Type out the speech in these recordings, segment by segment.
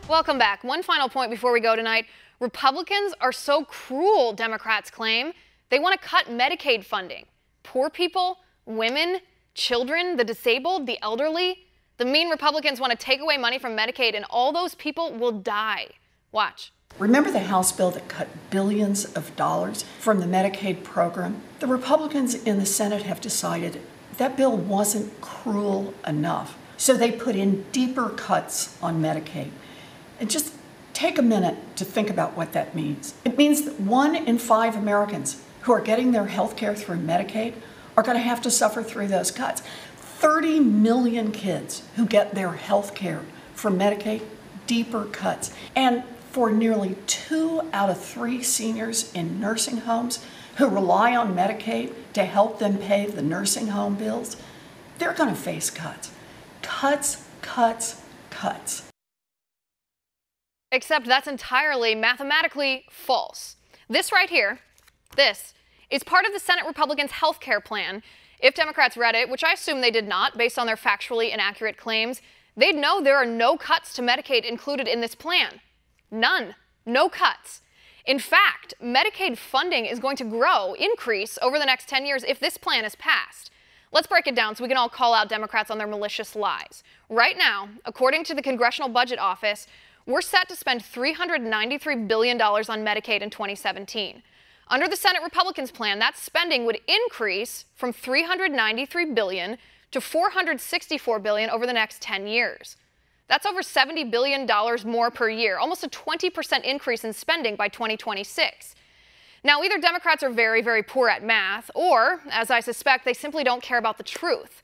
Welcome back. One final point before we go tonight. Republicans are so cruel, Democrats claim. They want to cut Medicaid funding. Poor people, women, children, the disabled, the elderly. The mean Republicans want to take away money from Medicaid, and all those people will die. Watch. Remember the House bill that cut billions of dollars from the Medicaid program? The Republicans in the Senate have decided that bill wasn't cruel enough, so they put in deeper cuts on Medicaid. And just take a minute to think about what that means. It means that 1 in 5 Americans who are getting their health care through Medicaid are going to have to suffer through those cuts. 30 million kids who get their health care from Medicaid, deeper cuts. And for nearly 2 out of 3 seniors in nursing homes who rely on Medicaid to help them pay the nursing home bills, they're going to face cuts. Cuts, cuts, cuts. Except that's entirely mathematically false. This right here, this, is part of the Senate Republicans' health care plan. If Democrats read it, which I assume they did not based on their factually inaccurate claims, they'd know there are no cuts to Medicaid included in this plan. None. No cuts. In fact, Medicaid funding is going to increase over the next 10 years if this plan is passed. Let's break it down so we can all call out Democrats on their malicious lies. Right now, according to the Congressional Budget Office, we're set to spend $393 billion on Medicaid in 2017. Under the Senate Republicans' plan, that spending would increase from $393 billion to $464 billion over the next 10 years. That's over $70 billion more per year, almost a 20% increase in spending by 2026. Now, either Democrats are very, very poor at math, or, as I suspect, they simply don't care about the truth.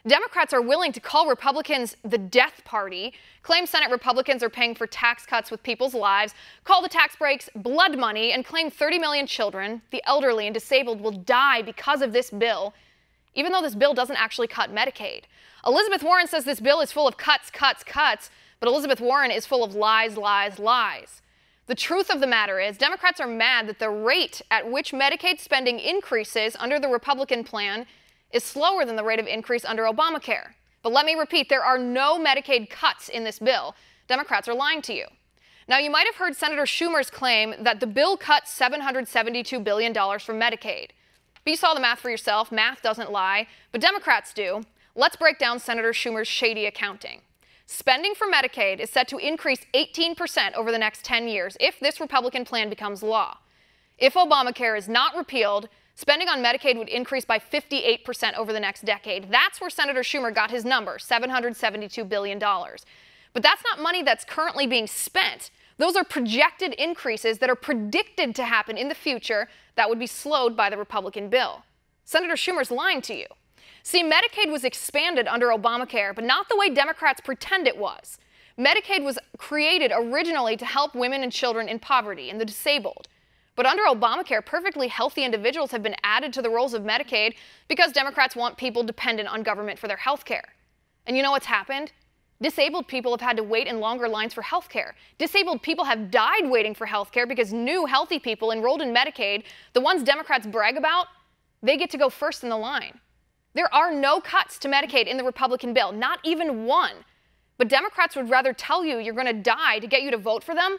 Democrats are willing to call Republicans the death party, claim Senate Republicans are paying for tax cuts with people's lives, call the tax breaks blood money, and claim 30 million children, the elderly and disabled, will die because of this bill, even though this bill doesn't actually cut Medicaid. Elizabeth Warren says this bill is full of cuts, cuts, cuts, but Elizabeth Warren is full of lies, lies, lies. The truth of the matter is, Democrats are mad that the rate at which Medicaid spending increases under the Republican plan is slower than the rate of increase under Obamacare. But let me repeat, there are no Medicaid cuts in this bill. Democrats are lying to you. Now, you might have heard Senator Schumer's claim that the bill cuts $772 billion from Medicaid. But you saw the math for yourself. Math doesn't lie, but Democrats do. Let's break down Senator Schumer's shady accounting. Spending for Medicaid is set to increase 18% over the next 10 years if this Republican plan becomes law. If Obamacare is not repealed, spending on Medicaid would increase by 58% over the next decade. That's where Senator Schumer got his number, $772 billion. But that's not money that's currently being spent. Those are projected increases that are predicted to happen in the future that would be slowed by the Republican bill. Senator Schumer's lying to you. See, Medicaid was expanded under Obamacare, but not the way Democrats pretend it was. Medicaid was created originally to help women and children in poverty and the disabled. But under Obamacare, perfectly healthy individuals have been added to the rolls of Medicaid because Democrats want people dependent on government for their health care. And you know what's happened? Disabled people have had to wait in longer lines for health care. Disabled people have died waiting for health care because new healthy people enrolled in Medicaid, the ones Democrats brag about, they get to go first in the line. There are no cuts to Medicaid in the Republican bill, not even one. But Democrats would rather tell you you're going to die to get you to vote for them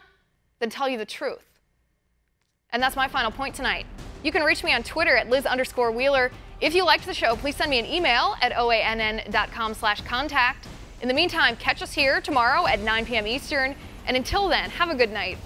than tell you the truth. And that's my final point tonight. You can reach me on Twitter at Liz_Wheeler. If you liked the show, please send me an email at oann.com/contact. In the meantime, catch us here tomorrow at 9 p.m. Eastern. And until then, have a good night.